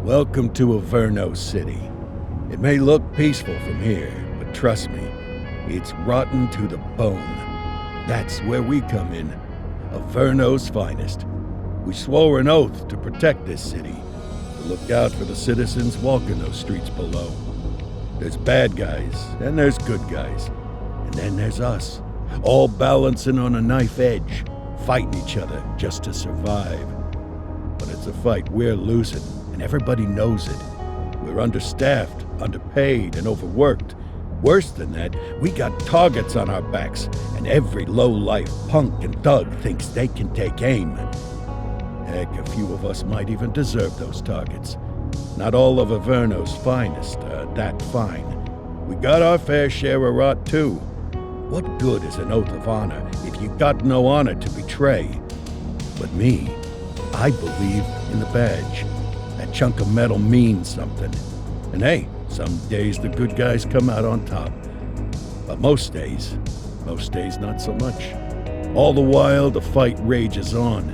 Welcome to Averno City. It may look peaceful from here, but trust me, it's rotten to the bone. That's where we come in, Averno's finest. We swore an oath to protect this city, to look out for the citizens walking those streets below. There's bad guys, and there's good guys. And then there's us, all balancing on a knife edge, fighting each other just to survive. But it's a fight we're losing, and everybody knows it. We're understaffed, underpaid, and overworked. Worse than that, we got targets on our backs, and every low-life punk and thug thinks they can take aim. Heck, a few of us might even deserve those targets. Not all of Averno's finest are that fine. We got our fair share of rot, too. What good is an oath of honor if you got no honor to betray? But me, I believe in the badge. That chunk of metal means something. And hey, some days the good guys come out on top. But most days not so much. All the while, the fight rages on.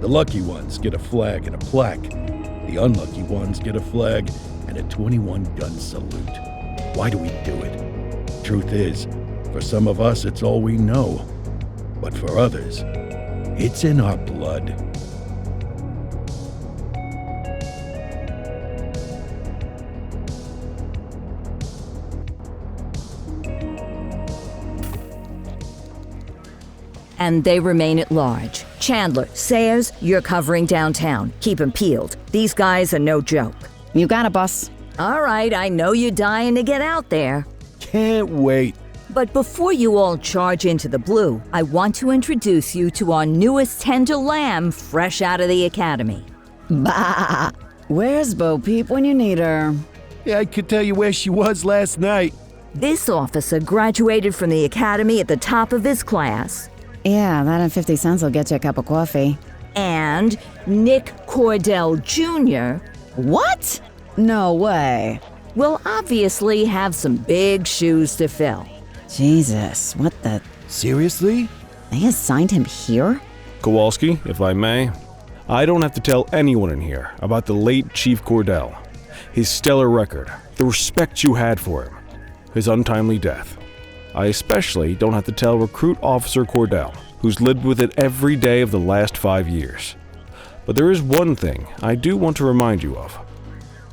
The lucky ones get a flag and a plaque. The unlucky ones get a flag and a 21-gun salute. Why do we do it? Truth is, for some of us, it's all we know. But for others, it's in our blood. And they remain at large. Chandler, Sayers, you're covering downtown. Keep 'em peeled. These guys are no joke. You got it, boss. All right, I know you're dying to get out there. Can't wait. But before you all charge into the blue, I want to introduce you to our newest tender lamb fresh out of the academy. Bah! Where's Bo Peep when you need her? Yeah, I could tell you where she was last night. This officer graduated from the academy at the top of his class. Yeah, that and 50 cents will get you a cup of coffee. And Nick Cordell Jr. What? No way. will obviously have some big shoes to fill. Jesus, what the... Seriously? They assigned him here? Kowalski, if I may, I don't have to tell anyone in here about the late Chief Cordell, his stellar record, the respect you had for him, his untimely death. I especially don't have to tell Recruit Officer Cordell, who's lived with it every day of the last 5 years. But there is one thing I do want to remind you of.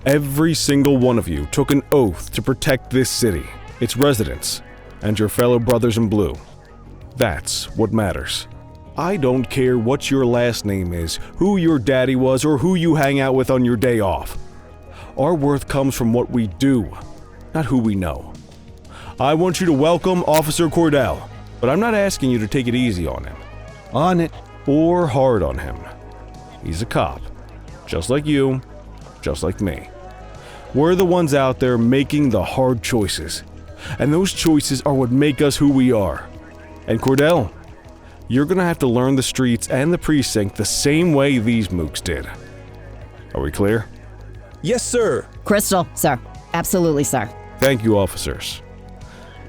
Every single one of you took an oath to protect this city, its residents, and your fellow brothers in blue. That's what matters. I don't care what your last name is, who your daddy was, or who you hang out with on your day off. Our worth comes from what we do, not who we know. I want you to welcome Officer Cordell, but I'm not asking you to take it easy on him. On it. Or hard on him. He's a cop, just like you, just like me. We're the ones out there making the hard choices, and those choices are what make us who we are. And Cordell, you're gonna have to learn the streets and the precinct the same way these mooks did. Are we clear? Yes, sir. Crystal, sir. Absolutely, sir. Thank you, officers.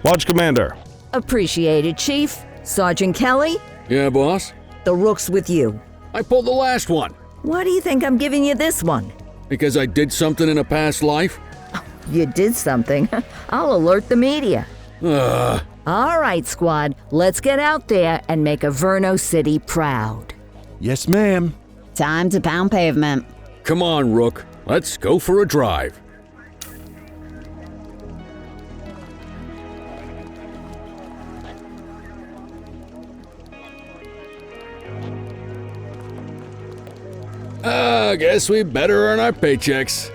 Watch Commander. Appreciated, Chief. Sergeant Kelly, Yeah, boss? the rook's with you. I pulled the last one. Why do you think I'm giving you this one? Because I did something in a past life? You did something. I'll alert the media. Ugh. All right, squad, let's get out there and make Averno City proud. Yes, ma'am. Time to pound pavement. Come on, Rook. Let's go for a drive. I guess we better earn our paychecks.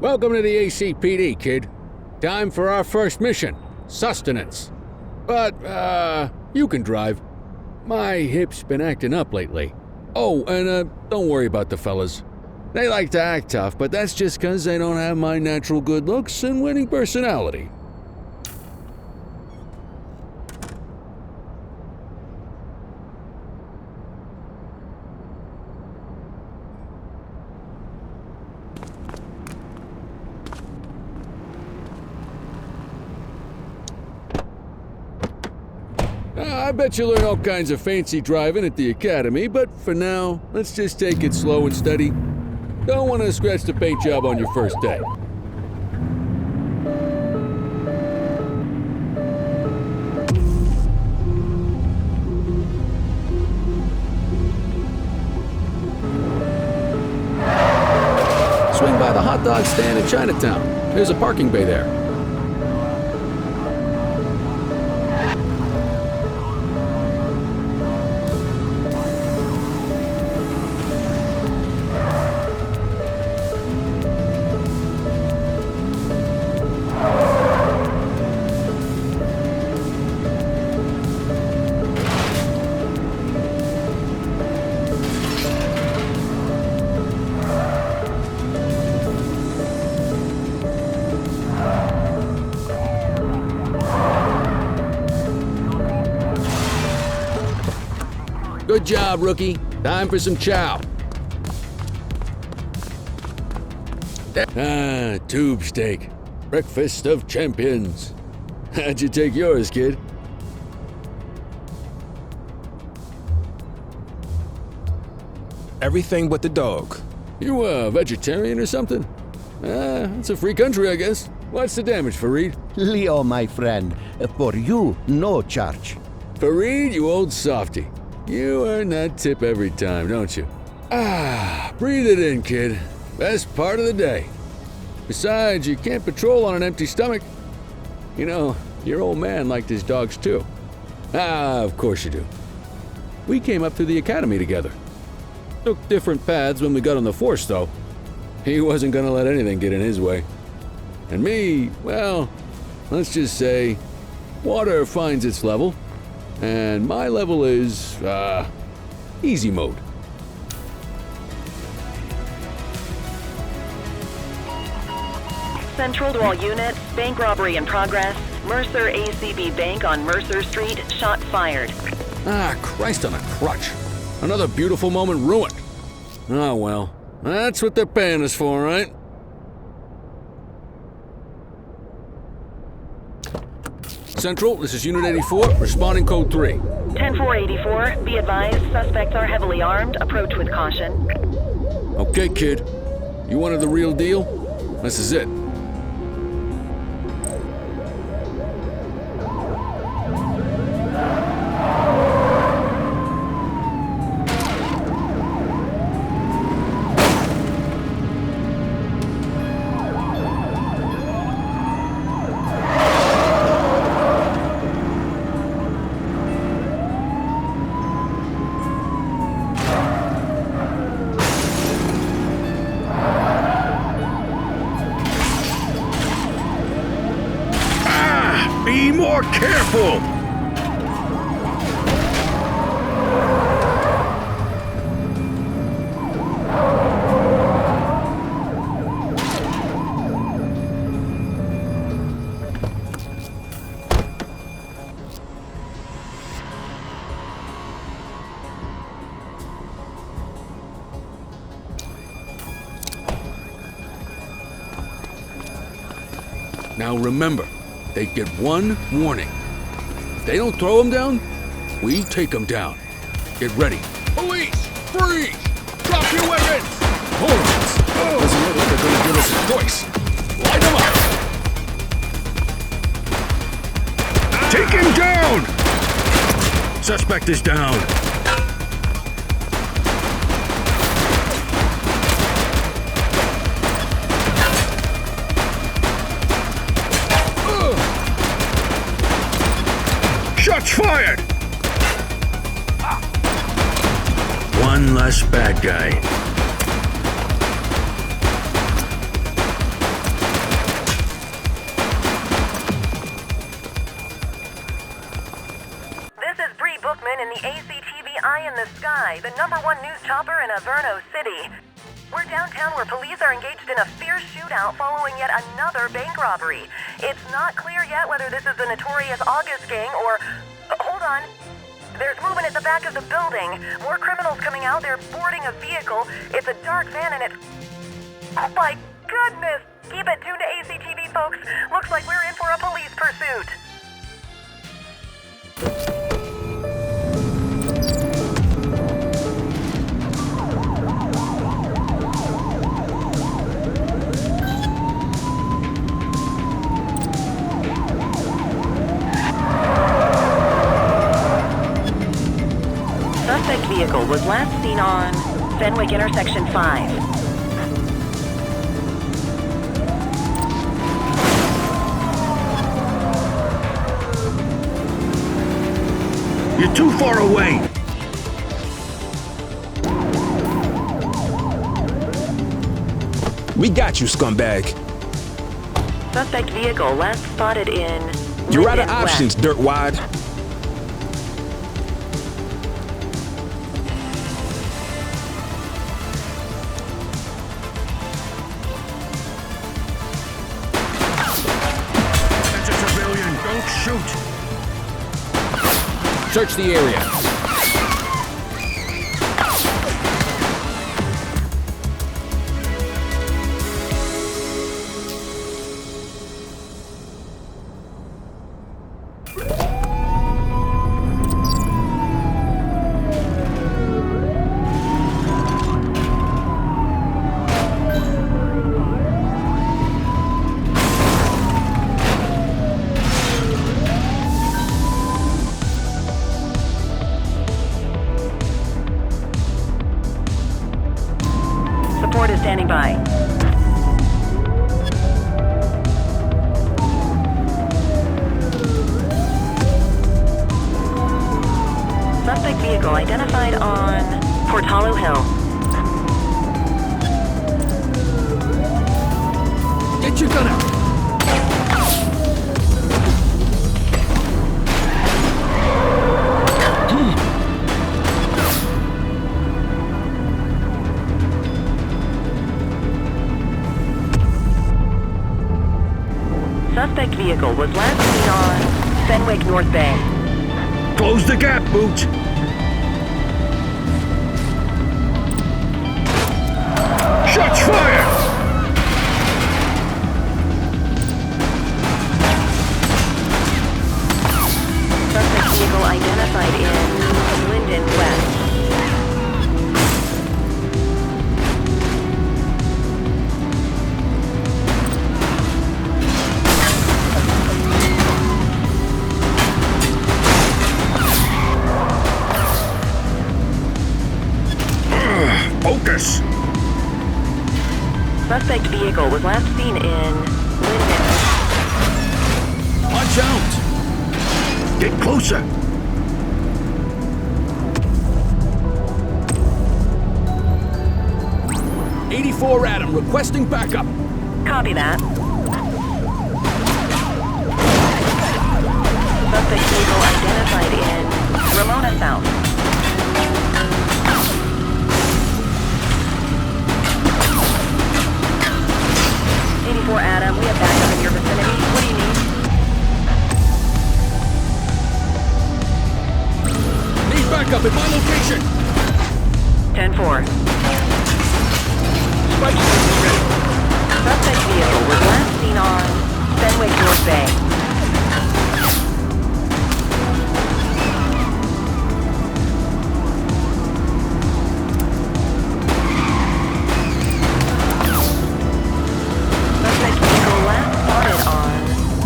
Welcome to the ACPD, kid. Time for our first mission, sustenance. But, you can drive. My hip's been acting up lately. Oh, and don't worry about the fellas. They like to act tough, but that's just 'cause they don't have my natural good looks and winning personality. I bet you learn all kinds of fancy driving at the academy, but for now, let's just take it slow and steady. Don't want to scratch the paint job on your first day. Swing by the hot dog stand in Chinatown. There's a parking bay there. Good job, rookie. Time for some chow. Tube steak. Breakfast of champions. How'd you take yours, kid? Everything but the dog. You a vegetarian or something? It's a free country, I guess. What's the damage, Fareed? Leo, my friend, for you, no charge. Fareed, you old softy. You earn that tip every time, don't you? Breathe it in, kid. Best part of the day. Besides, you can't patrol on an empty stomach. You know, your old man liked his dogs too. Of course you do. We came up through the academy together. Took different paths when we got on the force, though. He wasn't gonna let anything get in his way. And me, well, let's just say, water finds its level. And my level is, easy mode. Central to all units, bank robbery in progress. Mercer ACB Bank on Mercer Street, shot fired. Christ on a crutch. Another beautiful moment ruined. Oh well, that's what they're paying us for, right? Central, this is Unit 84, responding code 3. 10-484, be advised, suspects are heavily armed, approach with caution. Okay, kid. You wanted the real deal? This is it. Be more careful! Now remember, they get one warning. If they don't throw them down, we take them down. Get ready. Police! Freeze! Drop your weapons! Horns! Doesn't look like they're gonna give us a choice. Light them up! Take him down! Suspect is down. Shots fired! One less bad guy. This is Bree Bookman in the ACTV the Eye in the Sky, the #1 news chopper in Averno City. We're downtown where police are engaged in a fierce shootout following yet another bank robbery. It's not clear yet whether this is the notorious August gang or... hold on. There's movement at the back of the building. More criminals coming out. They're boarding a vehicle. It's a dark van and it's... oh my goodness! Keep it tuned to ACTV, folks. Looks like we're in for a police pursuit. Suspect vehicle was last seen on Fenwick intersection 5. You're too far away! We got you, scumbag. Suspect vehicle last spotted in You're out of Linden West. options, dirtwad. That's a civilian! Don't shoot! Search the area. Support is standing by. Suspect vehicle identified on Portalo Hill. Get your gun out. Suspect vehicle was last seen on Fenwick North Bay. Close the gap, Boots! Shots fired! Suspect vehicle identified in Linden West. Focus! Suspect vehicle was last seen in Linden. Watch out! Get closer! '84 Adam requesting backup. Copy that. Suspect vehicle identified in Ramona South. Adam, we have backup in your vicinity. What do you need? Need backup at my location. 10-4. Spike station ready. Suspect vehicle was last seen on Fenwick North Bay.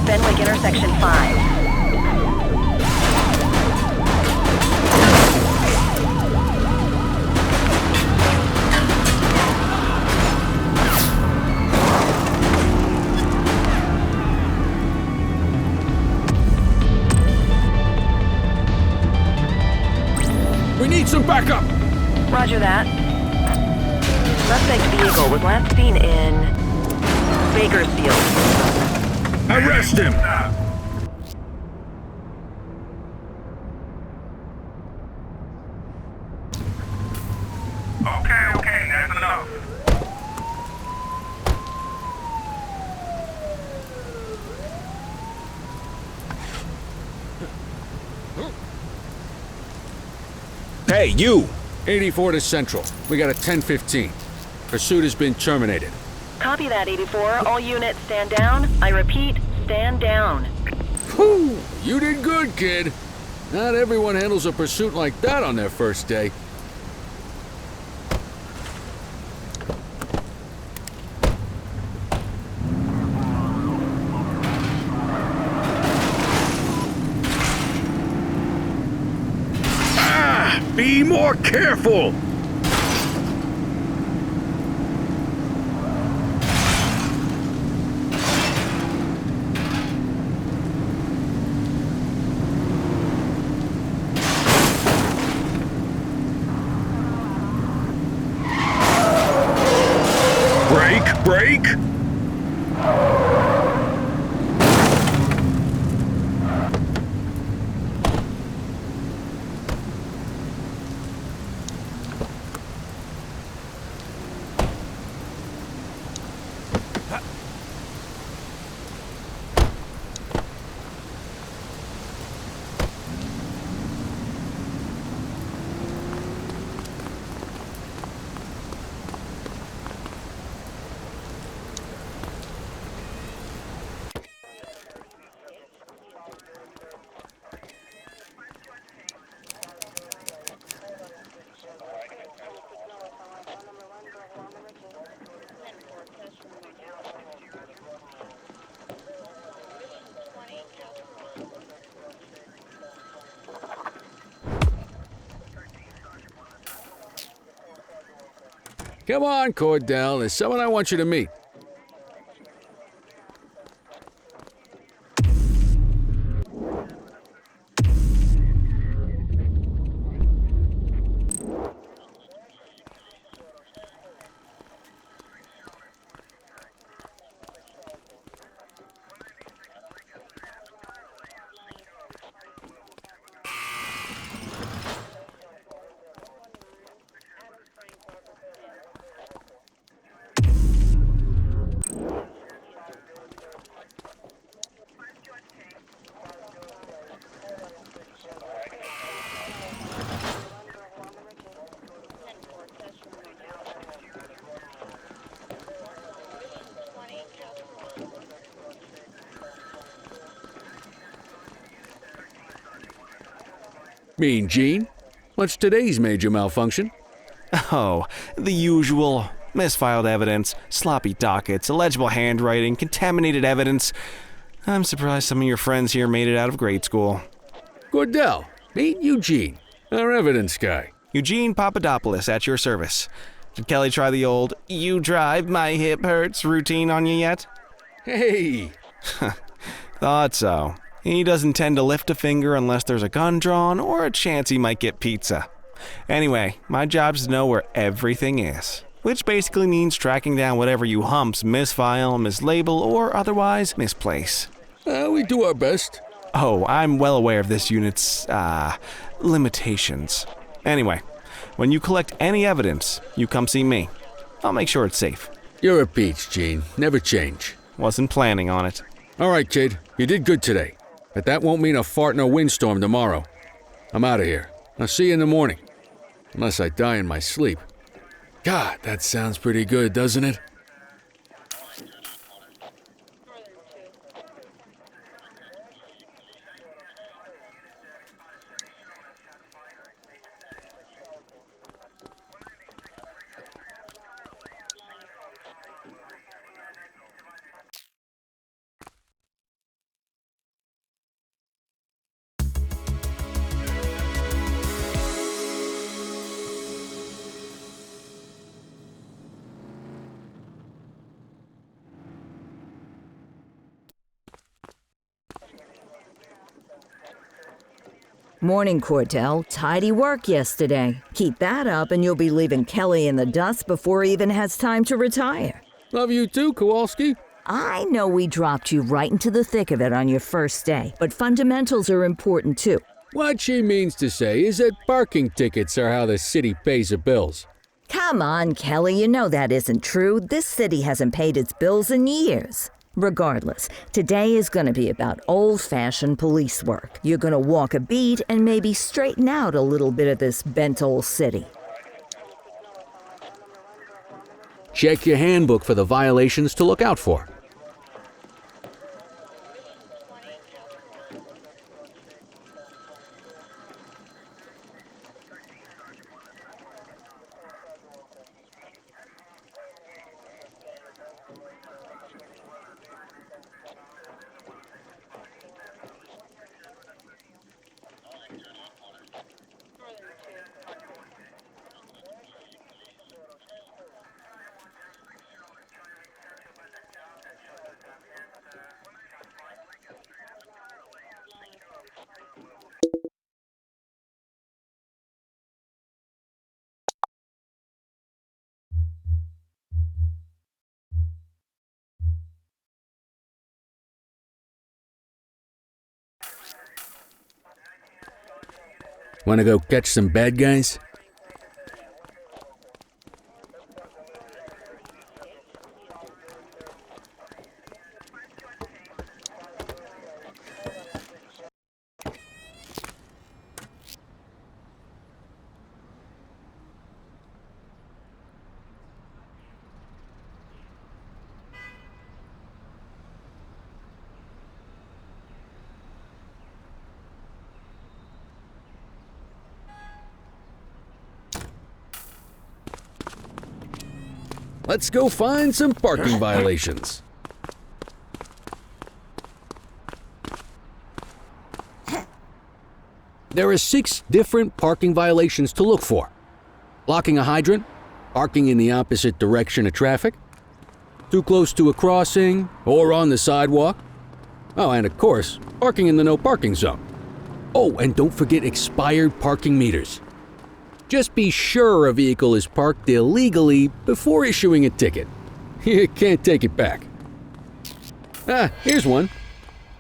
Fenwick intersection 5. We need some backup. Roger that. Suspect vehicle was last seen in Bakersfield. Arrest him! Okay, that's enough. Hey, you! 84 to Central. We got a 10:15. Pursuit has been terminated. Copy that, 84. All units stand down. I repeat, stand down. Whew! You did good, kid. Not everyone handles a pursuit like that on their first day. Be more careful! Brake! Come on, Cordell. There's someone I want you to meet. Mean Gene? What's today's major malfunction? Oh, the usual. Misfiled evidence, sloppy dockets, illegible handwriting, contaminated evidence. I'm surprised some of your friends here made it out of grade school. Cordell, meet Eugene, our evidence guy. Eugene Papadopoulos at your service. Did Kelly try the old, "you drive, my hip hurts" routine on you yet? Hey! Thought so. He doesn't tend to lift a finger unless there's a gun drawn or a chance he might get pizza. Anyway, my job's to know where everything is, which basically means tracking down whatever you humps misfile, mislabel, or otherwise misplace. We do our best. Oh, I'm well aware of this unit's, limitations. Anyway, when you collect any evidence, you come see me. I'll make sure it's safe. You're a peach, Gene. Never change. Wasn't planning on it. All right, kid. You did good today. But that won't mean a fart in a windstorm tomorrow. I'm out of here. I'll see you in the morning. Unless I die in my sleep. God, that sounds pretty good, doesn't it? Morning, Cordell. Tidy work yesterday. Keep that up and you'll be leaving Kelly in the dust before he even has time to retire. Love you too, Kowalski. I know we dropped you right into the thick of it on your first day, but fundamentals are important too. What she means to say is that parking tickets are how the city pays the bills. Come on, Kelly, you know that isn't true. This city hasn't paid its bills in years. Regardless, today is going to be about old-fashioned police work. You're going to walk a beat and maybe straighten out a little bit of this bent old city. Check your handbook for the violations to look out for. Want to go catch some bad guys? Let's go find some parking violations. There are 6 different parking violations to look for. Blocking a hydrant, parking in the opposite direction of traffic, too close to a crossing or on the sidewalk. Oh, and of course, parking in the no parking zone. Oh, and don't forget expired parking meters. Just be sure a vehicle is parked illegally before issuing a ticket. You can't take it back. Ah, here's one.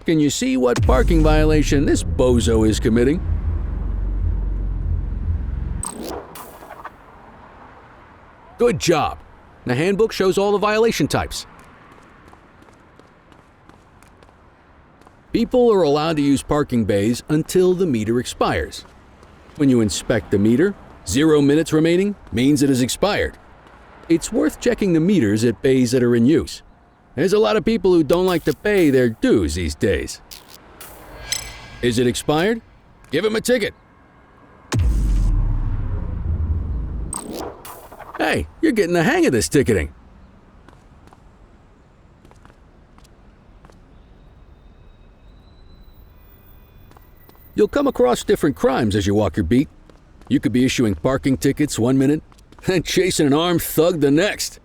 Can you see what parking violation this bozo is committing? Good job. The handbook shows all the violation types. People are allowed to use parking bays until the meter expires. When you inspect the meter, 0 minutes remaining means it is expired. It's worth checking the meters at bays that are in use. There's a lot of people who don't like to pay their dues these days. Is it expired? Give him a ticket. Hey, you're getting the hang of this ticketing. You'll come across different crimes as you walk your beat. You could be issuing parking tickets 1 minute and chasing an armed thug the next.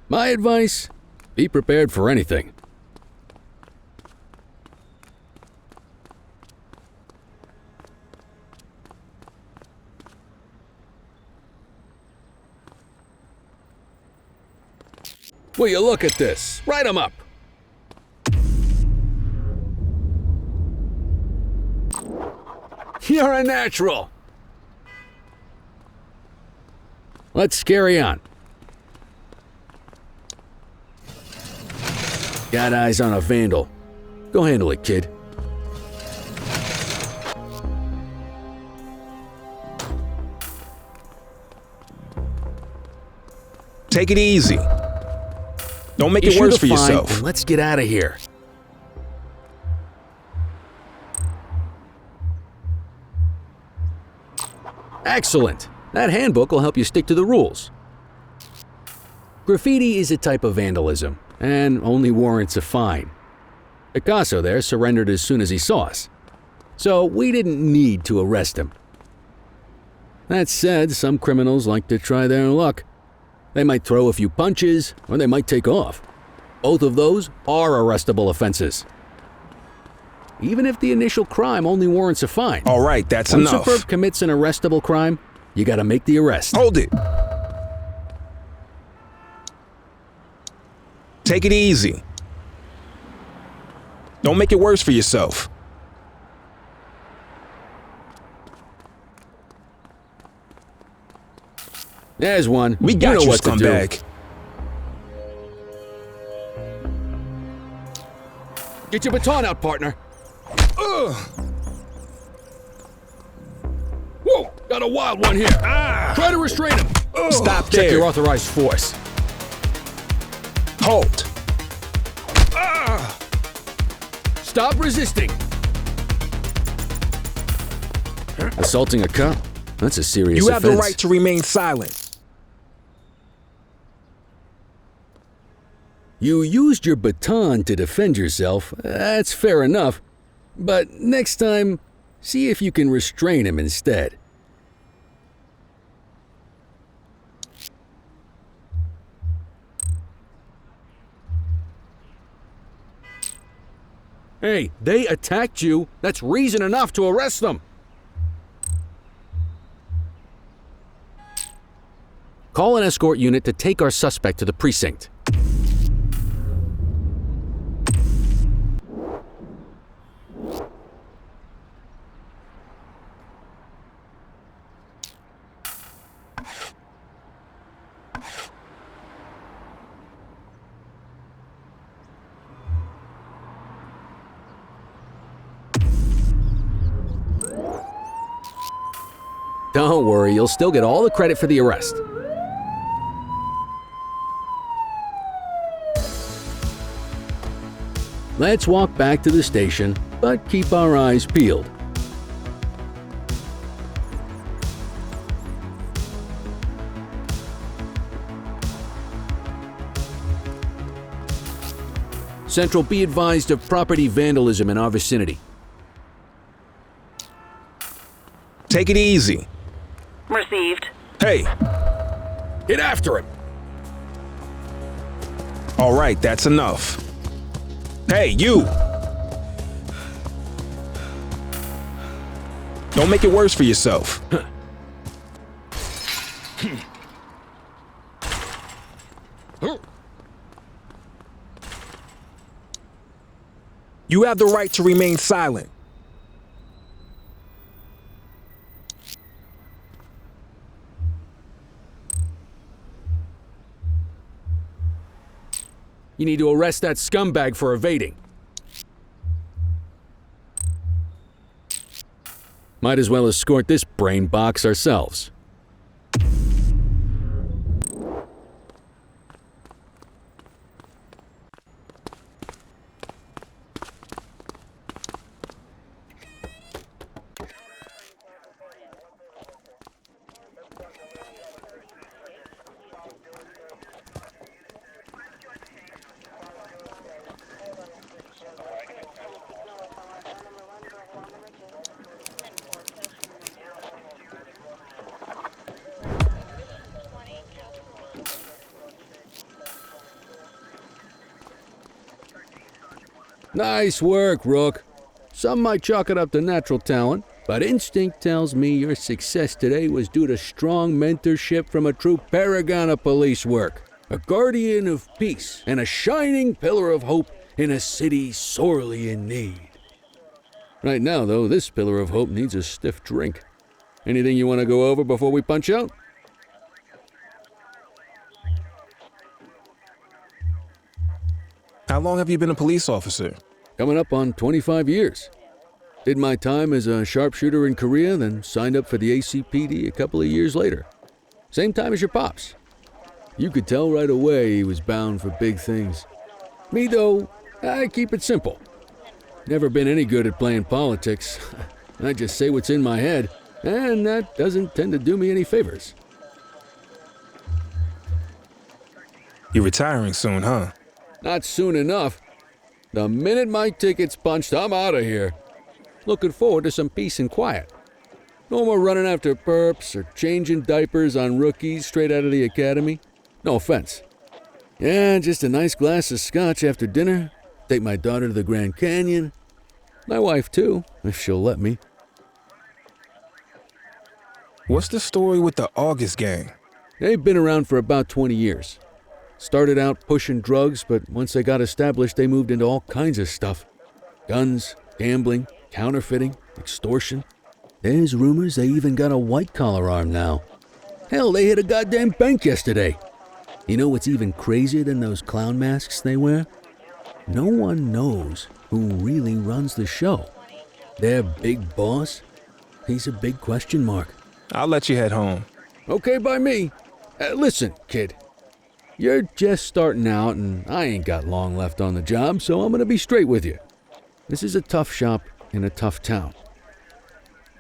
My advice, be prepared for anything. Will you look at this? Write 'em up. You're a natural. Let's carry on. Got eyes on a vandal. Go handle it, kid. Take it easy. Don't make it worse for yourself. And let's get out of here. Excellent. That handbook will help you stick to the rules. Graffiti is a type of vandalism and only warrants a fine. Picasso there surrendered as soon as he saw us, so we didn't need to arrest him. That said, some criminals like to try their luck. They might throw a few punches, or they might take off. Both of those are arrestable offenses. Even if the initial crime only warrants a fine. All right, that's Once enough. Once a perp commits an arrestable crime, you gotta make the arrest. Hold it. Take it easy. Don't make it worse for yourself. There's one. We You got know you, what to do. scumbag. Get your baton out, partner. Whoa, got a wild one here. Try to restrain him. Stop Check there. your authorized force. Halt. Stop resisting. Assaulting a cop? That's a serious You have the offense. right to remain silent. You used your baton to defend yourself. That's fair enough. But next time, see if you can restrain him instead. Hey, they attacked you. That's reason enough to arrest them. Call an escort unit to take our suspect to the precinct. Don't worry, you'll still get all the credit for the arrest. Let's walk back to the station, but keep our eyes peeled. Central, be advised of property vandalism in our vicinity. Take it easy. Received. Hey, Get after him! all right, that's enough. Hey, you! Don't make it worse for yourself. You have the right to remain silent. You need to arrest that scumbag for evading. Might as well escort this brain box ourselves. Nice work, Rook. Some might chalk it up to natural talent, but instinct tells me your success today was due to strong mentorship from a true paragon of police work, a guardian of peace, and a shining pillar of hope in a city sorely in need. Right now, though, this pillar of hope needs a stiff drink. Anything you want to go over before we punch out? How long have you been a police officer? Coming up on 25 years. Did my time as a sharpshooter in Korea, then signed up for the ACPD a couple of years later. Same time as your pops. You could tell right away he was bound for big things. Me, though, I keep it simple. Never been any good at playing politics. I just say what's in my head, and that doesn't tend to do me any favors. You're retiring soon, huh? Not soon enough. The minute my ticket's punched, I'm out of here. Looking forward to some peace and quiet. No more running after perps or changing diapers on rookies straight out of the academy. No offense. Yeah, just a nice glass of scotch after dinner. Take my daughter to the Grand Canyon. My wife, too, if she'll let me. What's the story with the August gang? They've been around for about 20 years. Started out pushing drugs, but once they got established, they moved into all kinds of stuff. Guns, gambling, counterfeiting, extortion. There's rumors they even got a white-collar arm now. Hell, they hit a goddamn bank yesterday. You know what's even crazier than those clown masks they wear? No one knows who really runs the show. Their big boss? He's a big question mark. I'll let you head home. Okay by me. Listen, kid. You're just starting out and I ain't got long left on the job, so I'm gonna be straight with you. This is a tough shop in a tough town.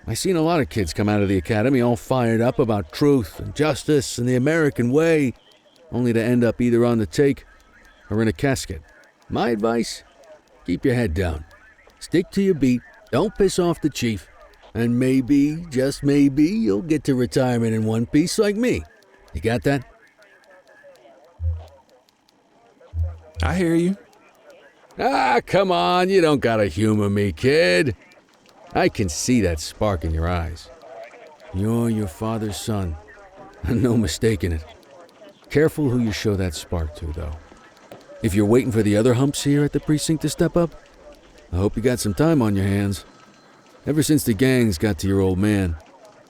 I seen a lot of kids come out of the academy all fired up about truth and justice and the American way, only to end up either on the take or in a casket. My advice? Keep your head down. Stick to your beat, don't piss off the chief, and maybe, just maybe, you'll get to retirement in one piece like me. You got that? I hear you. Ah, come on, you don't gotta humor me, kid. I can see that spark in your eyes. You're your father's son, no mistaking it. Careful who you show that spark to, though. If you're waiting for the other humps here at the precinct to step up, I hope you got some time on your hands. Ever since the gangs got to your old man,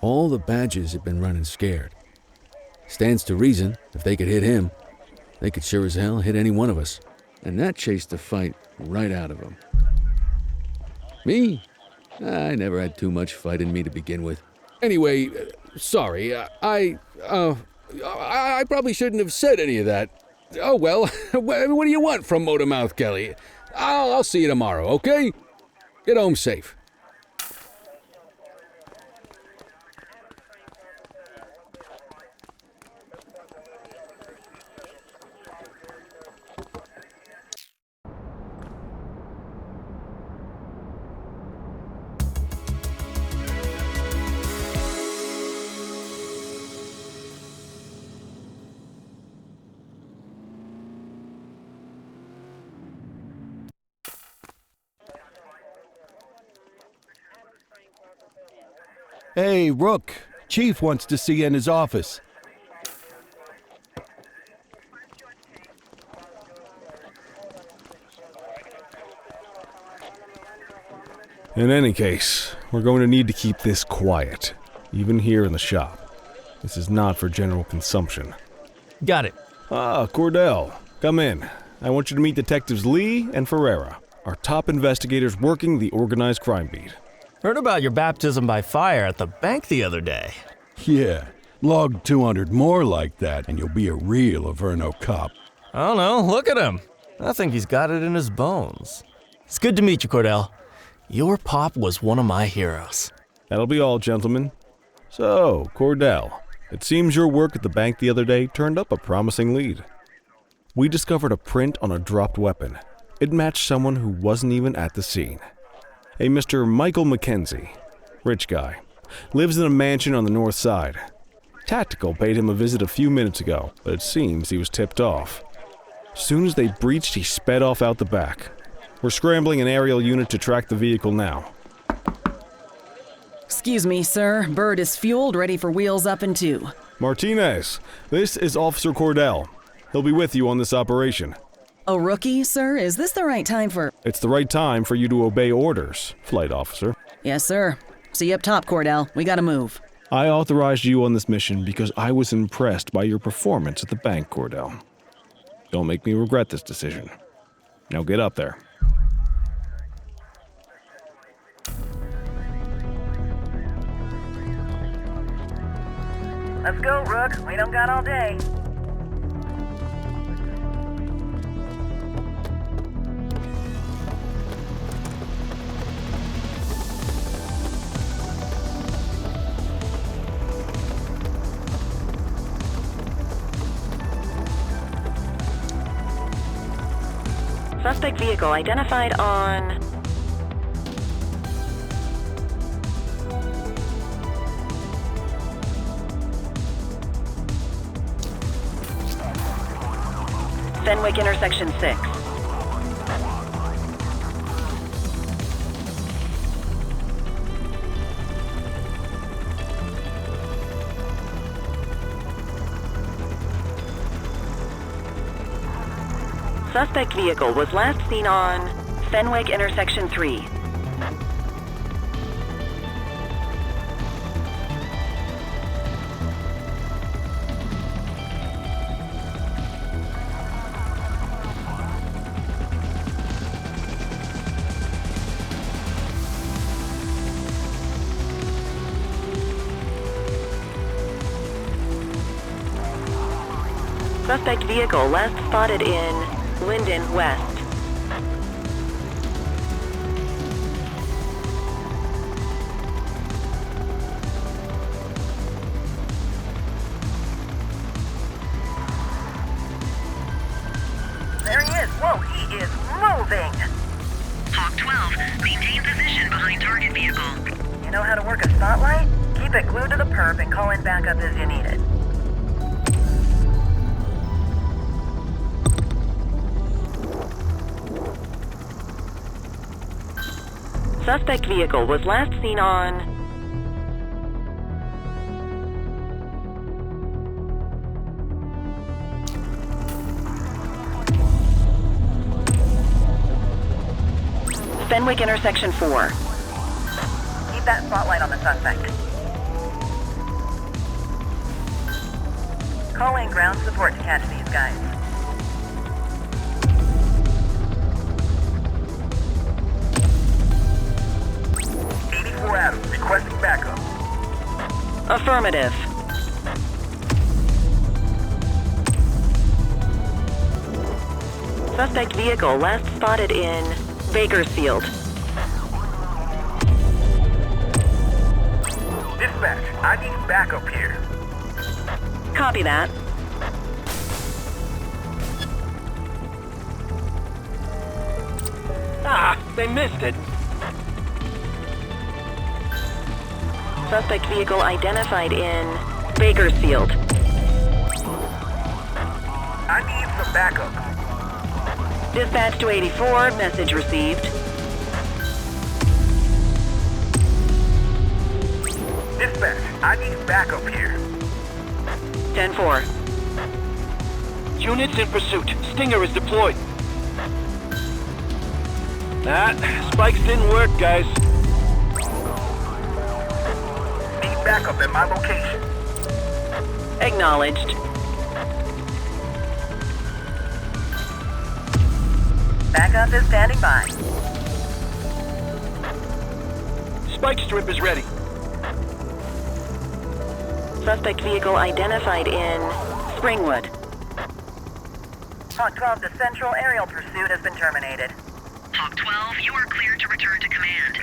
all the badges have been running scared. Stands to reason, if they could hit him, they could sure as hell hit any one of us. And that chased the fight right out of him. Me? I never had too much fight in me to begin with. Anyway, sorry, I probably shouldn't have said any of that. Oh well, what do you want from Motormouth Kelly? I'll see you tomorrow, okay? Get home safe. Hey, Rook. Chief wants to see you in his office. In any case, we're going to need to keep this quiet, even here in the shop. This is not for general consumption. Got it. Ah, Cordell, come in. I want you to meet Detectives Lee and Ferreira, our top investigators working the organized crime beat. Heard about your baptism by fire at the bank the other day. Yeah, log 200 more like that and you'll be a real Averno cop. I don't know, look at him. I think he's got it in his bones. It's good to meet you, Cordell. Your pop was one of my heroes. That'll be all, gentlemen. So, Cordell, it seems your work at the bank the other day turned up a promising lead. We discovered a print on a dropped weapon. It matched someone who wasn't even at the scene. A Mr. Michael Mackenzie, rich guy, lives in a mansion on the north side. Tactical paid him a visit a few minutes ago, but it seems he was tipped off. Soon as they breached, he sped off out the back. We're scrambling an aerial unit to track the vehicle now. Excuse me, sir. Bird is fueled, ready for wheels up in 2. Martinez, this is Officer Cordell. He'll be with you on this operation. A rookie, sir? Is this the right time for... It's the right time for you to obey orders, Flight Officer. Yes, sir. See you up top, Cordell. We gotta move. I authorized you on this mission because I was impressed by your performance at the bank, Cordell. Don't make me regret this decision. Now get up there. Let's go, Rook. We don't got all day. Suspect vehicle identified on... Fenwick intersection 6. Suspect vehicle was last seen on Fenwick intersection 3. Suspect vehicle last spotted in Linden West. There he is. Whoa, he is moving. Hawk 12, maintain position behind target vehicle. You know how to work a spotlight? Keep it glued to the perp and call in backup as you need it. Suspect vehicle was last seen on Fenwick intersection 4. Keep that spotlight on the suspect. Call in ground support to catch these guys. Adams, requesting backup. Affirmative. Suspect vehicle last spotted in Bakersfield. Dispatch, I need backup here. Copy that. They missed it. Suspect vehicle identified in Bakersfield. I need some backup. Dispatch to 84, message received. Dispatch, I need backup here. 10-4. Units in pursuit. Stinger is deployed. Spikes didn't work, guys. Need backup at my location. Acknowledged. Backup is standing by. Spike strip is ready. Suspect vehicle identified in Springwood. Hawk 12 to Central, aerial pursuit has been terminated. Hawk 12, you are cleared to return to command.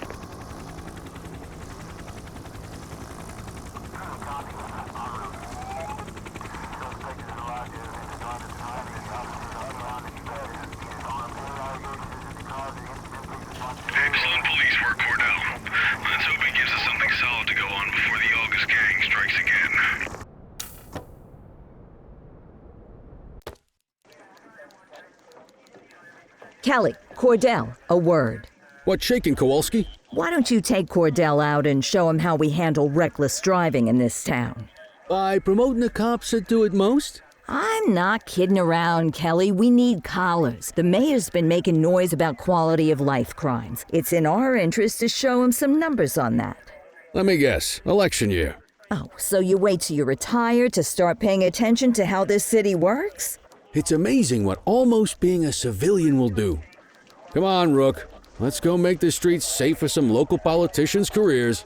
Excellent police work, Cordell. Let's hope it gives us something solid to go on before the August gang strikes again. Kelly, Cordell, a word. What's shaking, Kowalski? Why don't you take Cordell out and show him how we handle reckless driving in this town? By promoting the cops that do it most? I'm not kidding around, Kelly. We need collars. The mayor's been making noise about quality of life crimes. It's in our interest to show him some numbers on that. Let me guess. Election year. Oh, so you wait till you're retired to start paying attention to how this city works? It's amazing what almost being a civilian will do. Come on, Rook. Let's go make the streets safe for some local politicians' careers.